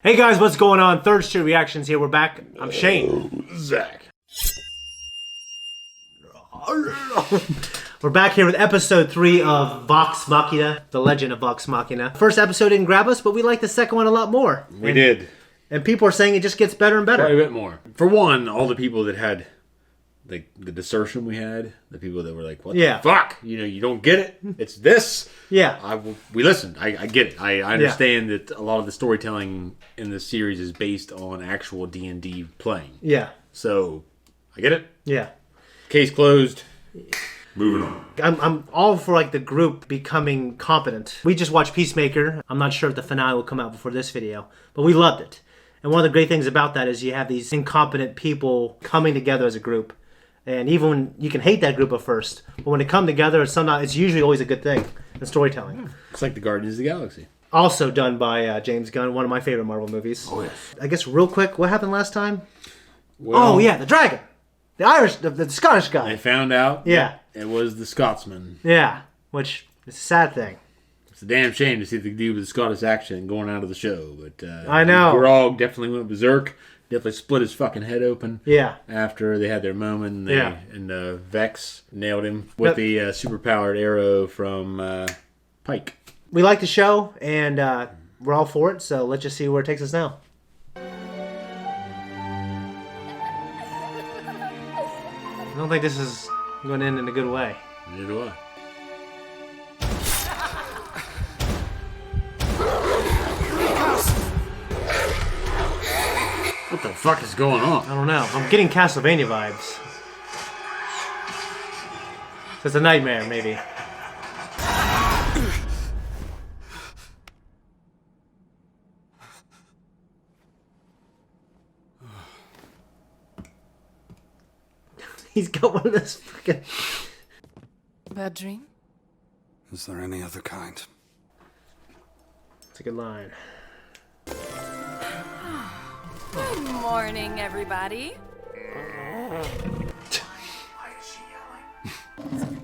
Hey guys, what's going on? Third Street Reactions here. We're back. I'm Shane. Zakk. We're back here with episode 3 of Vox Machina, the legend of Vox Machina. First episode didn't grab us, but we liked the second one a lot more. We did. And people are saying it just gets better and better. Quite a bit more. For one, all the people that had like the desertion we had, the people that were like, what the fuck? You know, you don't get it. It's this. Yeah. We listened. I get it. I understand that a lot of the storytelling in this series is based on actual D&D playing. Yeah. So, I get it. Yeah. Case closed. Moving on. I'm all for like the group becoming competent. We just watched Peacemaker. I'm not sure if the finale will come out before this video, but we loved it. And one of the great things about that is you have these incompetent people coming together as a group. And even when you can hate that group at first, but when they come together, it's usually always a good thing in storytelling. It's like the Guardians of the Galaxy. Also done by James Gunn, one of my favorite Marvel movies. Oh, yes. I guess real quick, what happened last time? Well, oh, yeah, the dragon. The Irish, the Scottish guy. I found out it was the Scotsman. Yeah, which is a sad thing. It's a damn shame to see the dude with the Scottish accent going out of the show. But I know. Grog definitely went berserk. Definitely split his fucking head open. Yeah. After they had their moment. And Vex nailed him with the superpowered arrow from Pike. We like the show, and we're all for it, so let's just see where it takes us now. I don't think this is going to end in a good way. Neither do I. What the fuck is going on? I don't know. I'm getting Castlevania vibes. So it's a nightmare, maybe. He's got one of those fucking... Bad dream? Is there any other kind? It's a good line. Good morning, everybody. Why is she yelling?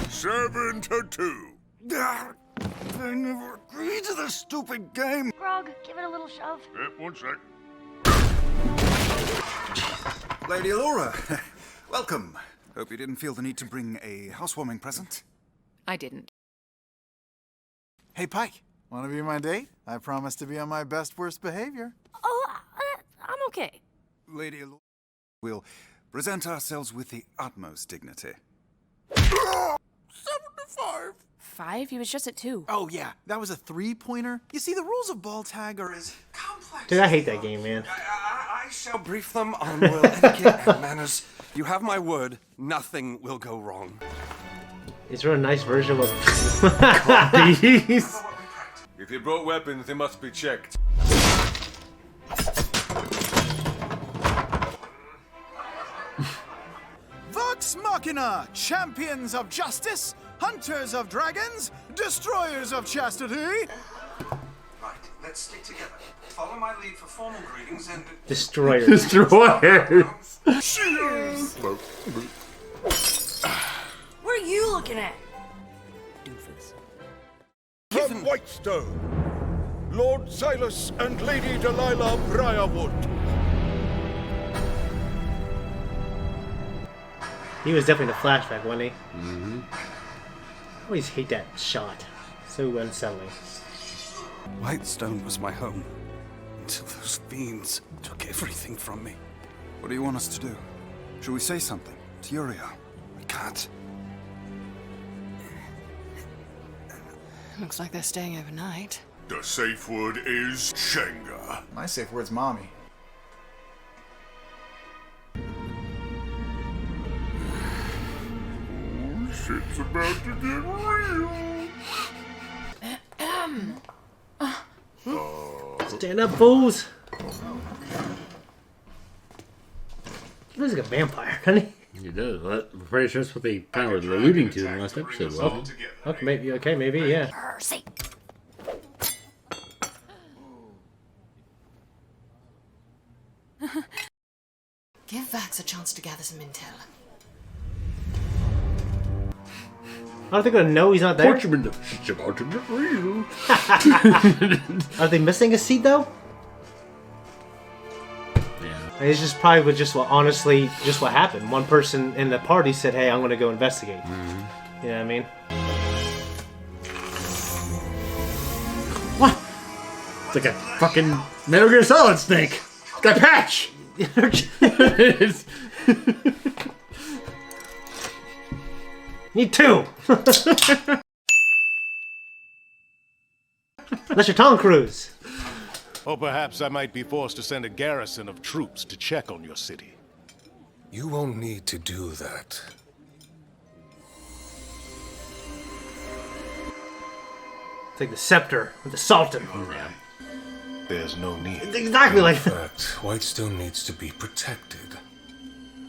7 to 2. I never agreed to this stupid game. Grog, give it a little shove. Yep, 1 sec. Lady Laura, welcome. Hope you didn't feel the need to bring a housewarming present. I didn't. Hey, Pike, want to be my date? I promise to be on my best worst behavior. Oh, I'm okay. Lady Laura, we'll present ourselves with the utmost dignity. 75. 5? He was just at 2. Oh, yeah, that was a 3-pointer. You see, the rules of ball tag are as complex. Dude, I hate that game, man. I shall brief them on royal etiquette and manners. You have my word, nothing will go wrong. Is there a nice version of... If you brought weapons, they must be checked. Vox Machina, champions of justice, hunters of dragons, destroyers of chastity. Right, let's stick together. Follow my lead for formal greetings and... Destroyers. Destroyers! Cheers! What are you looking at? From Whitestone, Lord Silas and Lady Delilah Briarwood. He was definitely the flashback, wasn't he? Mm-hmm. I always hate that shot. So unsettling. Whitestone was my home, until those fiends took everything from me. What do you want us to do? Should we say something to Uriel? We can't. Looks like they're staying overnight. The safe word is Shenga. My safe word's mommy. Shit's about to get real. Stand up, fools! He looks like a vampire, doesn't he? He does. Well, I'm pretty sure that's what they kind of were alluding to in the last episode, wasn't it? Okay, maybe, yeah. Mercy. Give Vax a chance to gather some intel. Are they gonna know he's not there? It's about to get real. Are they missing a seat though? Yeah. It's just probably with just what honestly just what happened. One person in the party said, "Hey, I'm gonna go investigate." You know what I mean? What? It's like a fucking Metal Gear Solid snake. It's got a patch. Need two. Unless you're Tom Cruise. Or perhaps I might be forced to send a garrison of troops to check on your city. You won't need to do that. It's like the scepter with the Sultan. There's no need. It's exactly like In fact, Whitestone needs to be protected.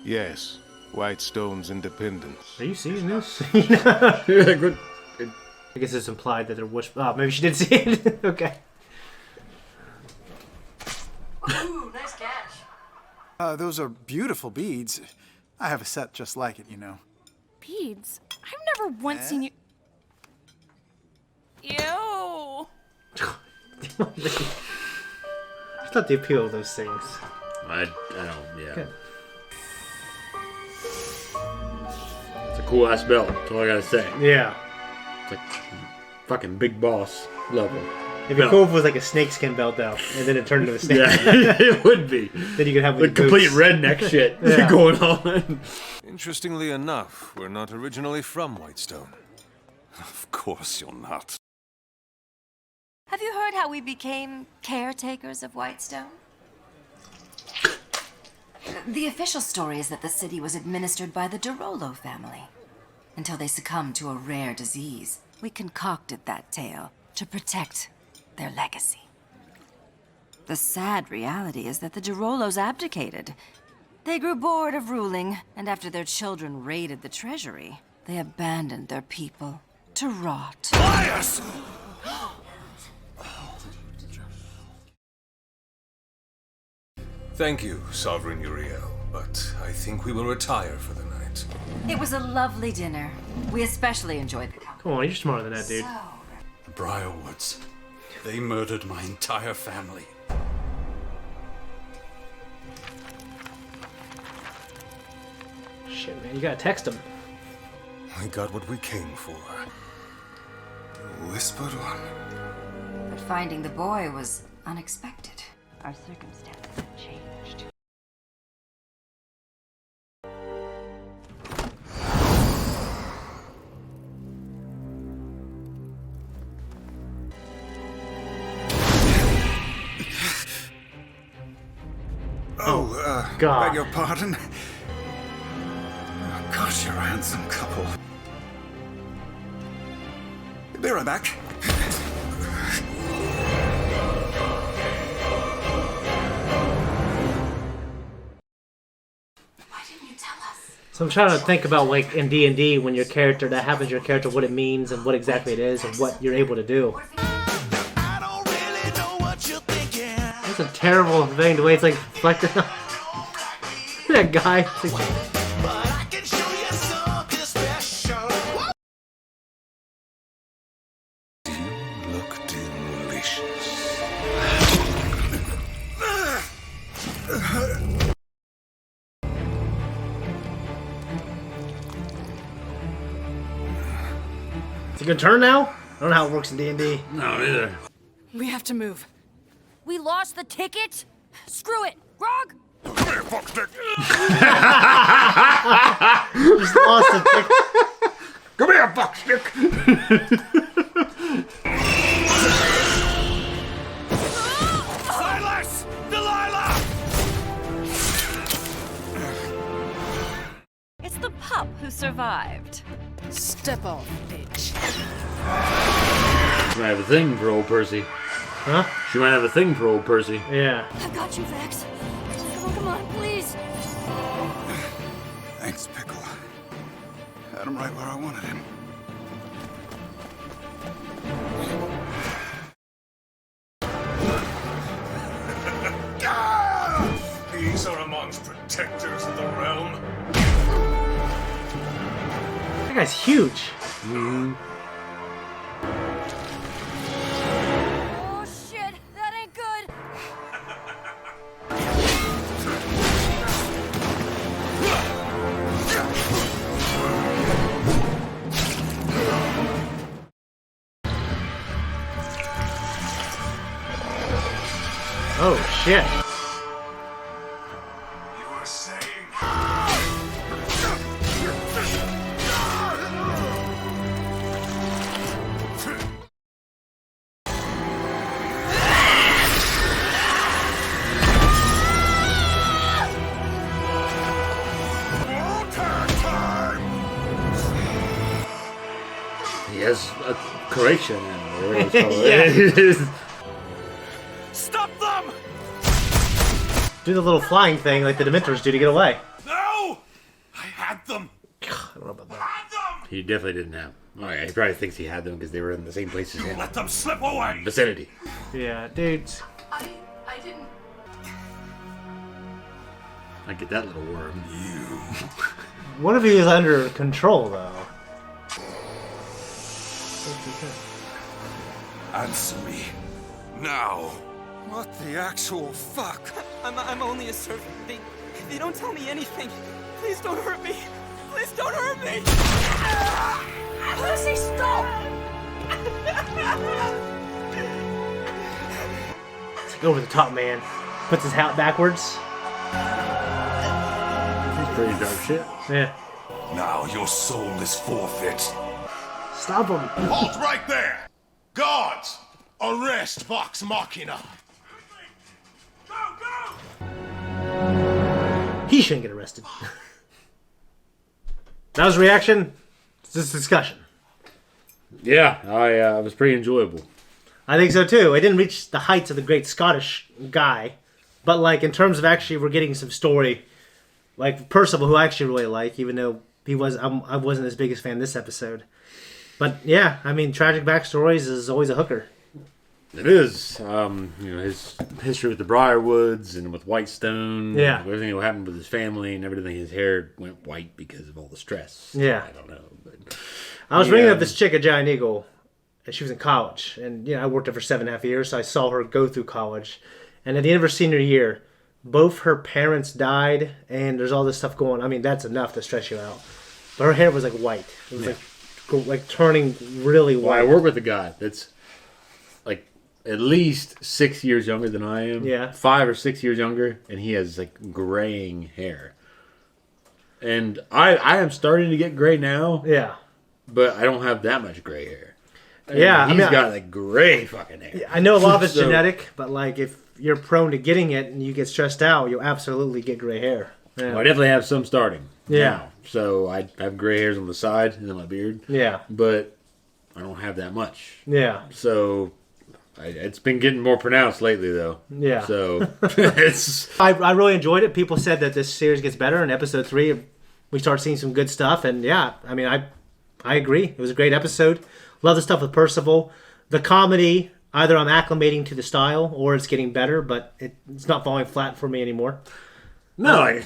Yes, Whitestone's independence. Are you seeing this? Good. I guess it's implied that they're oh, maybe she did see it. Okay. Ooh, nice catch. Those are beautiful beads. I have a set just like it, you know. Beads? I've never once seen you. Ew. It's not the appeal of those things. I don't, yeah. Good. It's a cool ass belt. That's all I gotta say. Yeah. It's like fucking Big Boss level. It'd be cool if it was like a snakeskin belt though, and then it turned into a snake. Yeah, it would be. Then you could have Like complete redneck shit Yeah. going on. Interestingly enough, we're not originally from Whitestone. Of course you're not. Have you heard how we became caretakers of Whitestone? The official story is that the city was administered by the Derolo family until they succumbed to a rare disease. We concocted that tale to protect their legacy. The sad reality is that the Derolos abdicated. They grew bored of ruling, and after their children raided the treasury, they abandoned their people to rot. Liars! Thank you, Sovereign Uriel, but I think we will retire for the night. It was a lovely dinner. We especially enjoyed the company. Come on, you're smarter than that, dude. The Briarwoods. They murdered my entire family. Shit, man, you gotta text him. We got what we came for. The Whispered One. But finding the boy was unexpected. Our circumstances have changed. God. Beg your pardon. Oh, gosh, you're a handsome couple. Be right back. Why didn't you tell us? So I'm trying to think about like in D&D when your character that happens to your character, what it means and what exactly it is and what you're able to do. I don't really know what you're thinking. That's a terrible thing. The way it's like reflected on that guy. It's like, But I can show you something special. You look delicious. it's a good turn now? I don't know how it works in D&D. No, either. We have to move. We lost the ticket? Screw it. Grog? Come here, fuckstick! Just lost the ticket. Come here, fuckstick! Silas! Delilah! It's the pup who survived. Step off, bitch. She might have a thing for old Percy. Huh? She might have a thing for old Percy. Yeah. I got you, Vex. Come on, please. Thanks, Pickle. Had him right where I wanted him. These are amongst protectors of the realm. That guy's huge. Oh shit, that ain't good. Oh shit. You were saying. He has a Croatian in Stop them! Do the little flying thing like the Dementors do to get away. No! I had them! I don't know about that. Had them! He definitely didn't have. Oh, yeah, he probably thinks he had them because they were in the same place as him. Let them slip away! Vicinity. Yeah, dudes. I didn't. I get that little worm. What if he was under control, though? Answer me. Now. What the actual fuck? I'm only a servant. They don't tell me anything. Please don't hurt me. Please don't hurt me. Lucy, stop! It's like over the top, man. Puts his hat backwards. He's pretty dark shit. Yeah. Now your soul is forfeit. Stop him. Halt right there! Guards! Arrest Vox Machina! Go, go! He shouldn't get arrested. That was reaction. It's just discussion. Yeah, I was pretty enjoyable. I think so too. It didn't reach the heights of the great Scottish guy, but like in terms of actually we're getting some story, like Percival, who I actually really like, even though I wasn't his biggest fan this episode. But yeah, I mean, tragic backstories is always a hooker. It is. His history with the Briarwoods and with Whitestone. Yeah. Everything that happened with his family and everything. His hair went white because of all the stress. Yeah. I don't know. But I was bringing up this chick at Giant Eagle, and she was in college. And, I worked there for 7.5 years, so I saw her go through college. And at the end of her senior year, both her parents died, and there's all this stuff going on. I mean, that's enough to stress you out. But her hair was like white. It was like turning really white. Well, I work with a guy that's like at least 6 years younger than I am. Yeah. 5 or 6 years younger, and he has like graying hair. And I am starting to get gray now. Yeah. But I don't have that much gray hair. Yeah, He's got like gray fucking hair. I know a lot of it's genetic, but like if you're prone to getting it and you get stressed out, you'll absolutely get gray hair. Yeah. Well, I definitely have some starting. Yeah. Now. So I have gray hairs on the side and then my beard. Yeah. But I don't have that much. Yeah. So it's been getting more pronounced lately, though. Yeah. So it's. I really enjoyed it. People said that this series gets better. In episode 3, we start seeing some good stuff. And yeah, I mean, I agree. It was a great episode. Love the stuff with Percival. The comedy, either I'm acclimating to the style or it's getting better, but it's not falling flat for me anymore. No,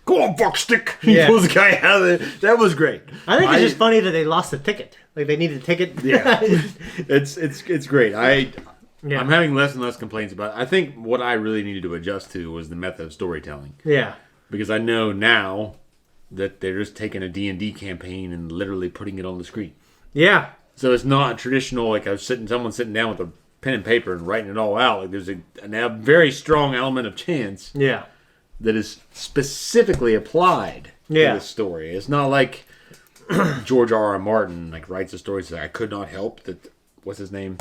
go on, Buckstick. Yeah. He pulls the guy out of there. That was great. I think it's just funny that they lost the ticket. Like they needed a ticket. Yeah, it's great. Yeah. I'm having less and less complaints about it. I think what I really needed to adjust to was the method of storytelling. Yeah. Because I know now that they're just taking a D&D campaign and literally putting it on the screen. Yeah. So it's not traditional, like someone sitting down with a pen and paper and writing it all out. Like there's a very strong element of chance. Yeah. That is specifically applied to this story. It's not like George R.R. Martin like writes a story says I could not help that. What's his name?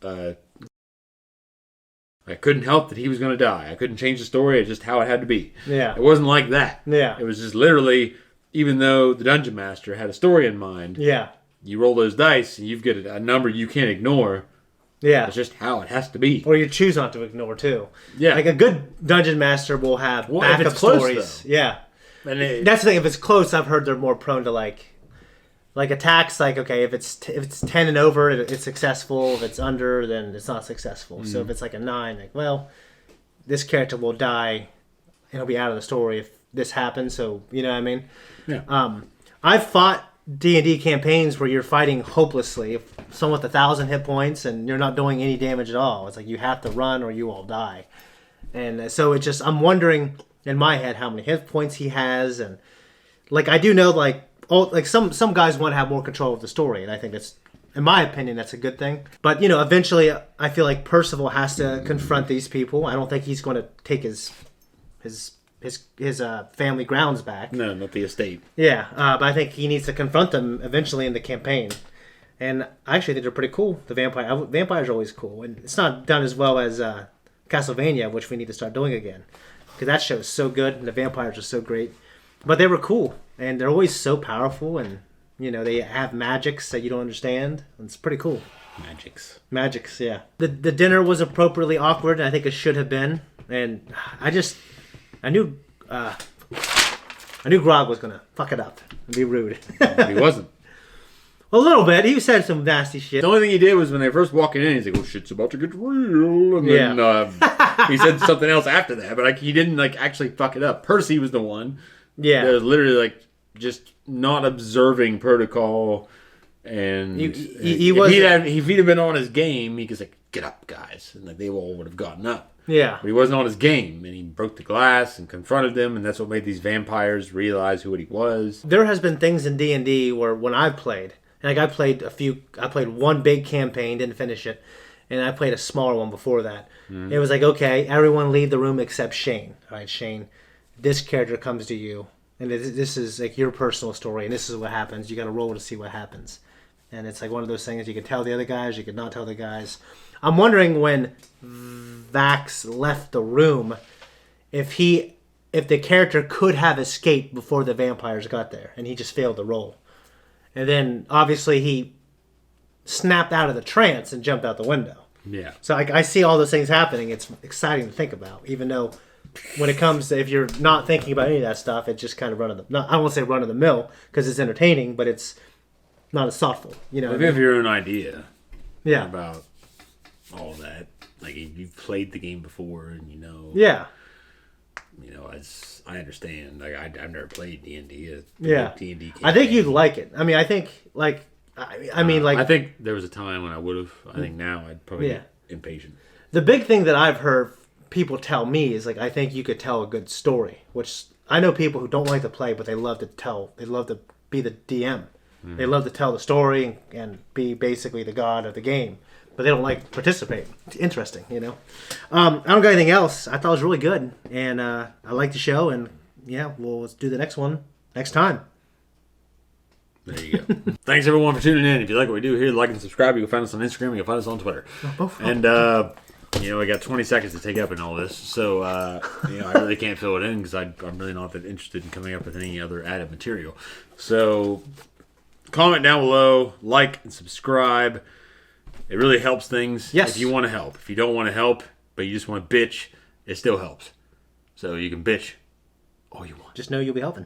I couldn't help that he was going to die. I couldn't change the story. It's just how it had to be. Yeah. It wasn't like that. Yeah. It was just literally, even though the dungeon master had a story in mind. Yeah. You roll those dice and you've got a number you can't ignore. Yeah. It's just how it has to be. Or you choose not to ignore, too. Yeah. Like a good dungeon master will have backup if it's close, stories. though. Yeah. And that's the thing. If it's close, I've heard they're more prone to like attacks. Like, okay, if it's 10 and over, it's successful. If it's under, then it's not successful. So if it's like a 9, like, well, this character will die and he'll be out of the story if this happens. So, you know what I mean? Yeah. I've fought D&D campaigns where you're fighting hopelessly, someone with 1,000 hit points, and you're not doing any damage at all. It's like you have to run or you will die. And so it just, I'm wondering in my head how many hit points he has, and like I do know like some guys want to have more control of the story, and I think that's, in my opinion, that's a good thing. But you know, eventually I feel like Percival has to confront these people. I don't think he's going to take his family grounds back. No, not the estate. Yeah, but I think he needs to confront them eventually in the campaign. And I actually think they're pretty cool. The vampires are always cool, and it's not done as well as Castlevania, which we need to start doing again, because that show is so good and the vampires are so great. But they were cool, and they're always so powerful, and you know they have magics that you don't understand. It's pretty cool. Magics, yeah. The dinner was appropriately awkward, and I think it should have been. And I knew Grog was gonna fuck it up and be rude. He wasn't. A little bit. He said some nasty shit. The only thing he did was when they first walking in, he's like, "Oh, shit's about to get real," and then he said something else after that. But like, he didn't like actually fuck it up. Percy was the one. Yeah, that was literally like just not observing protocol, and he was. If he'd have been on his game, he could say, "Get up, guys," and like they all would have gotten up. Yeah. But he wasn't on his game, and he broke the glass and confronted them, and that's what made these vampires realize who he was. There has been things in D&D where when I played, like I played one big campaign, didn't finish it, and I played a smaller one before that. Mm-hmm. It was like, okay, everyone leave the room except Shane. All right, Shane, this character comes to you, and this is like your personal story, and this is what happens. You got to roll to see what happs. And it's like one of those things you can tell the other guys, you can not tell the guys. I'm wondering when Vax left the room, if the character could have escaped before the vampires got there, and he just failed to roll. And then obviously he snapped out of the trance and jumped out the window. Yeah. So I see all those things happening. It's exciting to think about, even though when it comes to, if you're not thinking about any of that stuff, it's just kind of I don't want to say run of the mill because it's entertaining, but it's not as thoughtful. You know, if you have your own idea, yeah, about all that, like you've played the game before, and you know, yeah, you know, I understand. Like I've never played D&D. Yeah, D&D. I think you'd like it. I mean, I think like, I think there was a time when I would have. I think now I'd probably get impatient. The big thing that I've heard people tell me is like, I think you could tell a good story, which I know people who don't like to play, but they love to tell. They love to be the DM. Mm-hmm. They love to tell the story and be basically the god of the game, but they don't like to participate. It's interesting, you know. I don't got anything else. I thought it was really good, and I like the show, and yeah, let's do the next one next time. There you go. Thanks everyone for tuning in. If you like what we do here, like and subscribe. You can find us on Instagram. You can find us on Twitter. And you know, we got 20 seconds to take up in all this, so you know, I really can't fill it in because I'm really not that interested in coming up with any other added material. So comment down below, like and subscribe. It really helps things. Yes. If you want to help. If you don't want to help, but you just want to bitch, it still helps. So you can bitch all you want. Just know you'll be helping.